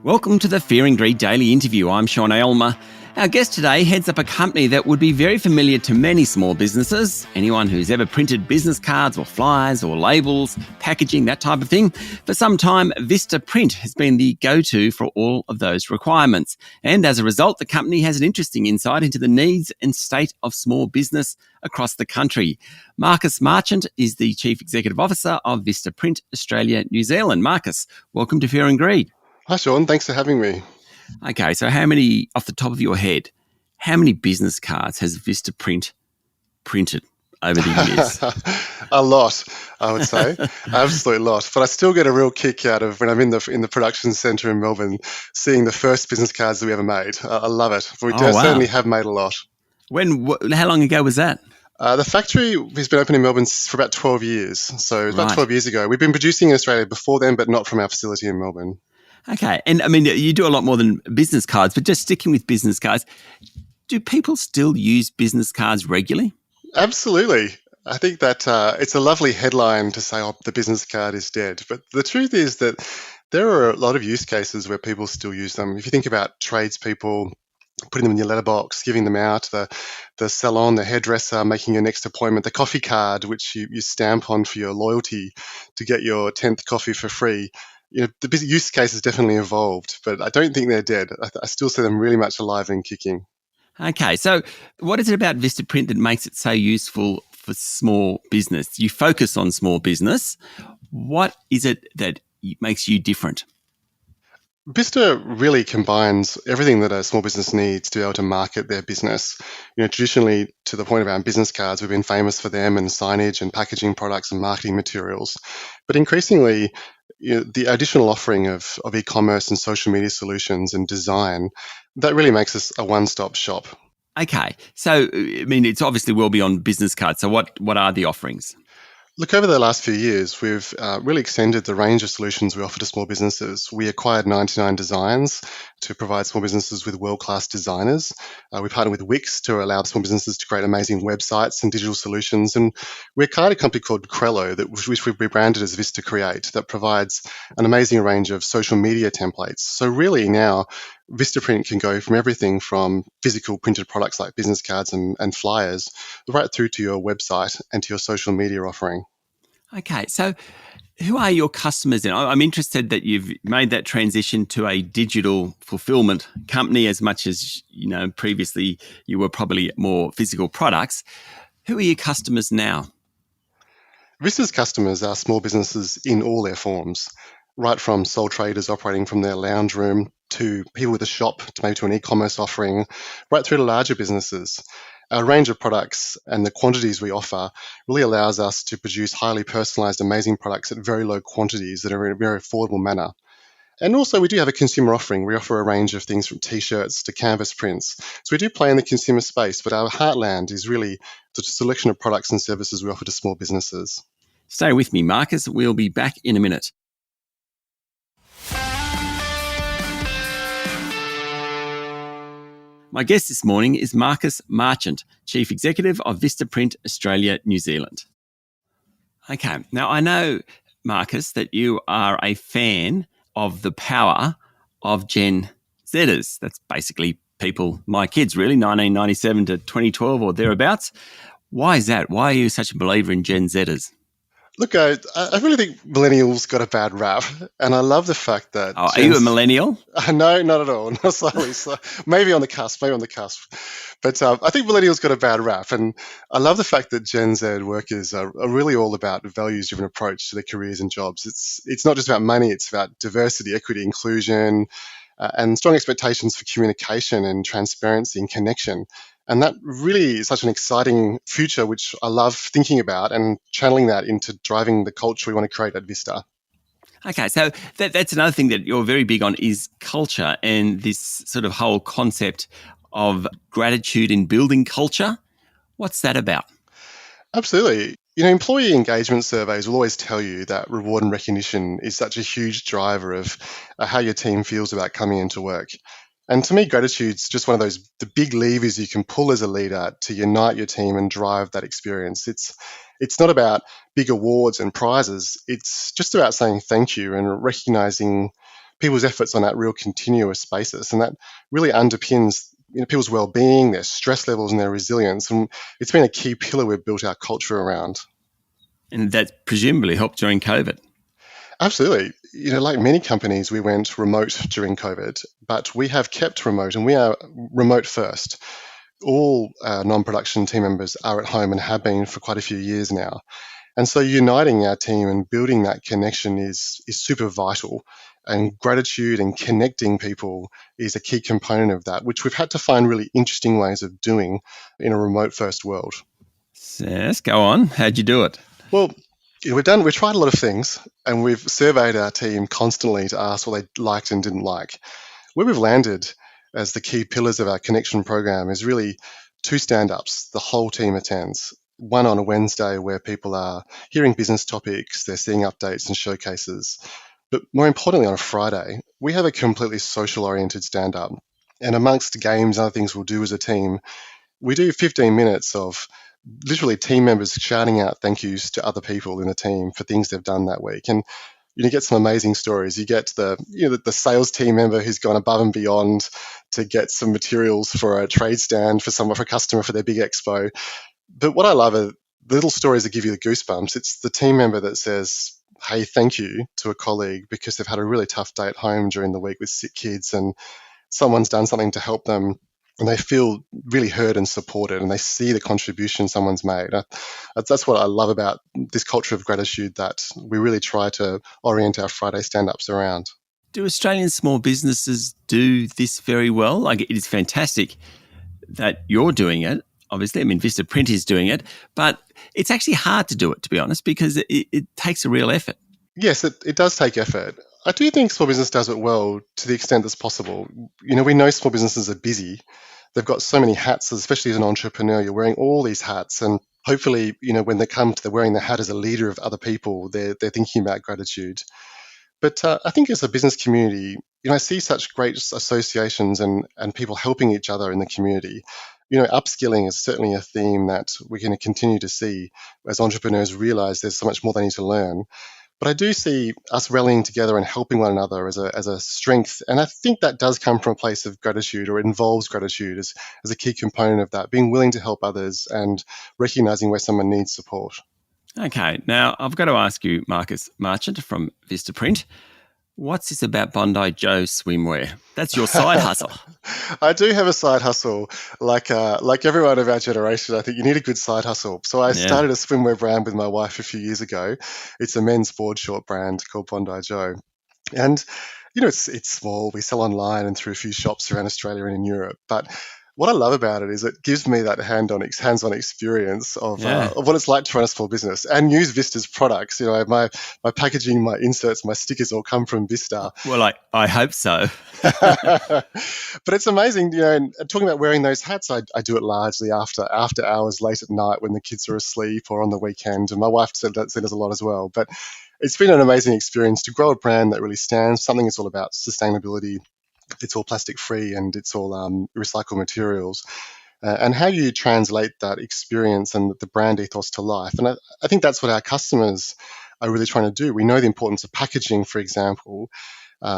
Welcome to the Fear and Greed Daily Interview. I'm Sean Aylmer. Our guest today heads up a company that would be very familiar to many small businesses. Anyone who's ever printed business cards or flyers or labels, packaging, that type of thing. For some time, Vista Print has been the go-to for all of those requirements. And as a result, the company has an interesting insight into the needs and state of small business across the country. Marchant is the Chief Executive Officer of Vista Print, Australia, New Zealand. Marcus, welcome to Fear and Greed. Hi, Sean. Thanks for having me. Okay, so how many, off the top of your head, how many business cards has Vista Print printed over the years? A lot, I would say. Absolute lot. But I still get a real kick out of when I'm in the production centre in Melbourne, seeing the first business cards that we ever made. I love it. We certainly have made a lot. How long ago was that? The factory has been open in Melbourne for about 12 years. So it was about 12 years ago. We've been producing in Australia before then, but not from our facility in Melbourne. Okay. And I mean, you do a lot more than business cards, but just sticking with business cards, do people still use business cards regularly? Absolutely. I think that it's a lovely headline to say, the business card is dead. But the truth is that there are a lot of use cases where people still use them. If you think about tradespeople, putting them in your letterbox, giving them out, the salon, the hairdresser, making your next appointment, the coffee card, which you stamp on for your loyalty to get your 10th coffee for free. The use case has definitely evolved, but I don't think they're dead. I still see them really much alive and kicking. Okay, so what is it about Vista Print that makes it so useful for small business? You focus on small business. What is it that makes you different? Vista really combines everything that a small business needs to be able to market their business. Traditionally, to the point of our business cards, we've been famous for them and signage and packaging products and marketing materials. But increasingly, the additional offering of e-commerce and social media solutions and design, that really makes us a one-stop shop. Okay. So, I mean, it's obviously well beyond business cards. So what are the offerings? Look, over the last few years, we've really extended the range of solutions we offer to small businesses. We acquired 99 Designs to provide small businesses with world-class designers. We partnered with Wix to allow small businesses to create amazing websites and digital solutions. And we acquired a company called Crello, which we've rebranded as Vista Create, that provides an amazing range of social media templates. So really now, Vista Print can go from everything from physical printed products like business cards and flyers right through to your website and to your social media offering. Okay, so who are your customers then? I'm interested that you've made that transition to a digital fulfillment company as much as, previously you were probably more physical products. Who are your customers now? Vista's customers are small businesses in all their forms, right from sole traders operating from their lounge room to people with a shop, to maybe to an e-commerce offering, right through to larger businesses. Our range of products and the quantities we offer really allows us to produce highly personalized, amazing products at very low quantities that are in a very affordable manner. And also we do have a consumer offering. We offer a range of things from t-shirts to canvas prints. So we do play in the consumer space, but our heartland is really the selection of products and services we offer to small businesses. Stay with me, Marcus. We'll be back in a minute. My guest this morning is Marcus Marchant, Chief Executive of Vista Print, Australia, New Zealand. Okay, now I know, Marcus, that you are a fan of the power of Gen Zers. That's basically people, my kids really, 1997 to 2012 or thereabouts. Why is that? Why are you such a believer in Gen Zers? Look, I really think millennials got a bad rap, and I love the fact that... Oh, are you a millennial? No, not at all. Not slightly. Maybe on the cusp. But I think millennials got a bad rap, and I love the fact that Gen Z workers are really all about a values-driven approach to their careers and jobs. It's not just about money, it's about diversity, equity, inclusion, and strong expectations for communication and transparency and connection. And that really is such an exciting future, which I love thinking about and channeling that into driving the culture we want to create at Vista. Okay, so that's another thing that you're very big on is culture and this sort of whole concept of gratitude in building culture. What's that about? Absolutely. Employee engagement surveys will always tell you that reward and recognition is such a huge driver of how your team feels about coming into work. And to me, gratitude's just one of those, the big levers you can pull as a leader to unite your team and drive that experience. It's not about big awards and prizes. It's just about saying thank you and recognizing people's efforts on that real continuous basis. And that really underpins people's well-being, their stress levels and their resilience. And it's been a key pillar we've built our culture around. And that presumably helped during COVID. Absolutely. Like many companies, we went remote during COVID, but we have kept remote and we are remote first. All non-production team members are at home and have been for quite a few years now. And so uniting our team and building that connection is super vital. And gratitude and connecting people is a key component of that, which we've had to find really interesting ways of doing in a remote first world. Yes, go on. How'd you do it? Well, we've tried a lot of things, and we've surveyed our team constantly to ask what they liked and didn't like. Where we've landed as the key pillars of our connection program is really 2 stand-ups the whole team attends. One on a Wednesday where people are hearing business topics, they're seeing updates and showcases. But more importantly, on a Friday, we have a completely social-oriented stand-up. And amongst games and other things we'll do as a team, we do 15 minutes of literally team members shouting out thank yous to other people in the team for things they've done that week. And you get some amazing stories. You get the sales team member who's gone above and beyond to get some materials for a trade stand for a customer for their big expo. But what I love are the little stories that give you the goosebumps. It's the team member that says, hey, thank you to a colleague because they've had a really tough day at home during the week with sick kids and someone's done something to help them and they feel really heard and supported and they see the contribution someone's made. That's what I love about this culture of gratitude that we really try to orient our Friday stand-ups around. Do Australian small businesses do this very well? Like, it is fantastic that you're doing it. Obviously, Vista Print is doing it, but it's actually hard to do it, to be honest, because it takes a real effort. Yes, it does take effort. I do think small business does it well to the extent that's possible. We know small businesses are busy. They've got so many hats, especially as an entrepreneur, you're wearing all these hats. And hopefully, when they come to wearing the hat as a leader of other people, they're thinking about gratitude. But I think as a business community, I see such great associations and people helping each other in the community. Upskilling is certainly a theme that we're going to continue to see as entrepreneurs realize there's so much more they need to learn. But I do see us rallying together and helping one another as a strength. And I think that does come from a place of gratitude, or it involves gratitude as a key component of that, being willing to help others and recognizing where someone needs support. Okay, now I've got to ask you, Marcus Marchant from Vista Print, what's this about Bondi Joe swimwear? That's your side hustle. I do have a side hustle. Like everyone of our generation, I think you need a good side hustle. So I started a swimwear brand with my wife a few years ago. It's a men's board short brand called Bondi Joe. And, it's small. We sell online and through a few shops around Australia and in Europe. But what I love about it is it gives me that hands-on experience of what it's like to run a small business and use Vista's products. My packaging, my inserts, my stickers all come from Vista. Well, I hope so. But it's amazing, and talking about wearing those hats, I do it largely after hours, late at night when the kids are asleep or on the weekend. And my wife said us a lot as well. But it's been an amazing experience to grow a brand that really stands, something that's all about sustainability. It's all plastic free and it's all recycled materials, and how you translate that experience and the brand ethos to life. And I think that's what our customers are really trying to do. We know the importance of packaging, for example,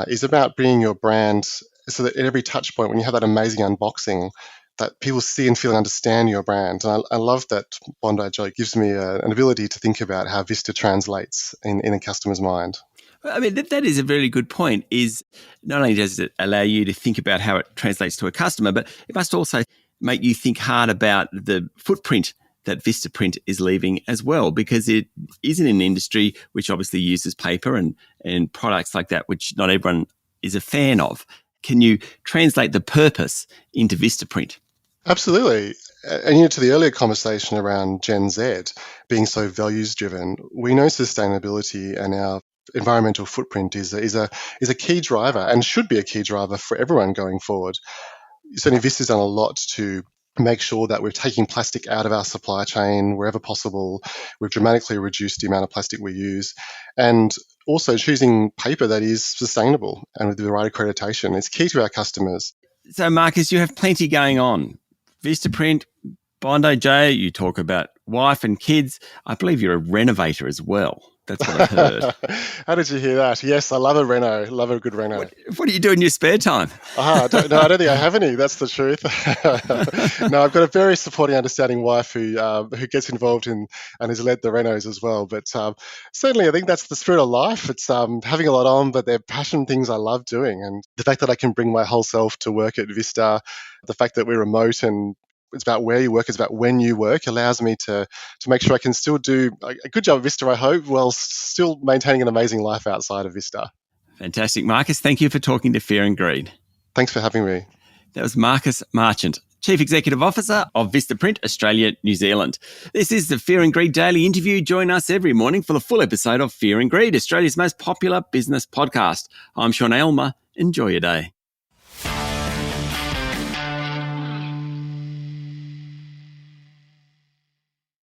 is about bringing your brand so that at every touch point, when you have that amazing unboxing, that people see and feel and understand your brand. And I love that Bondi Joe gives me an ability to think about how Vista translates in a customer's mind. That is a very good point, is not only does it allow you to think about how it translates to a customer, but it must also make you think hard about the footprint that Vista Print is leaving as well, because it is in an industry which obviously uses paper and products like that, which not everyone is a fan of. Can you translate the purpose into Vista Print? Absolutely. And to the earlier conversation around Gen Z being so values driven, we know sustainability and our environmental footprint is a key driver and should be a key driver for everyone going forward. Certainly Vista's done a lot to make sure that we're taking plastic out of our supply chain wherever possible. We've dramatically reduced the amount of plastic we use, and also choosing paper that is sustainable and with the right accreditation. It's key to our customers. So Marcus, you have plenty going on. Vista Print, Bondi Joe, you talk about wife and kids. I believe you're a renovator as well. That's what I heard. How did you hear that? Yes, I love a reno. Love a good reno. What do you do in your spare time? I don't think I have any. That's the truth. No, I've got a very supporting, understanding wife who gets involved in and has led the renos as well. But certainly, I think that's the spirit of life. It's having a lot on, but they're passion things I love doing. And the fact that I can bring my whole self to work at Vista, the fact that we're remote and it's about where you work, it's about when you work, allows me to make sure I can still do a good job at Vista, I hope, while still maintaining an amazing life outside of Vista. Fantastic. Marcus, thank you for talking to Fear and Greed. Thanks for having me. That was Marcus Marchant, Chief Executive Officer of Vista Print, Australia, New Zealand. This is the Fear and Greed Daily Interview. Join us every morning for the full episode of Fear and Greed, Australia's most popular business podcast. I'm Sean Aylmer. Enjoy your day.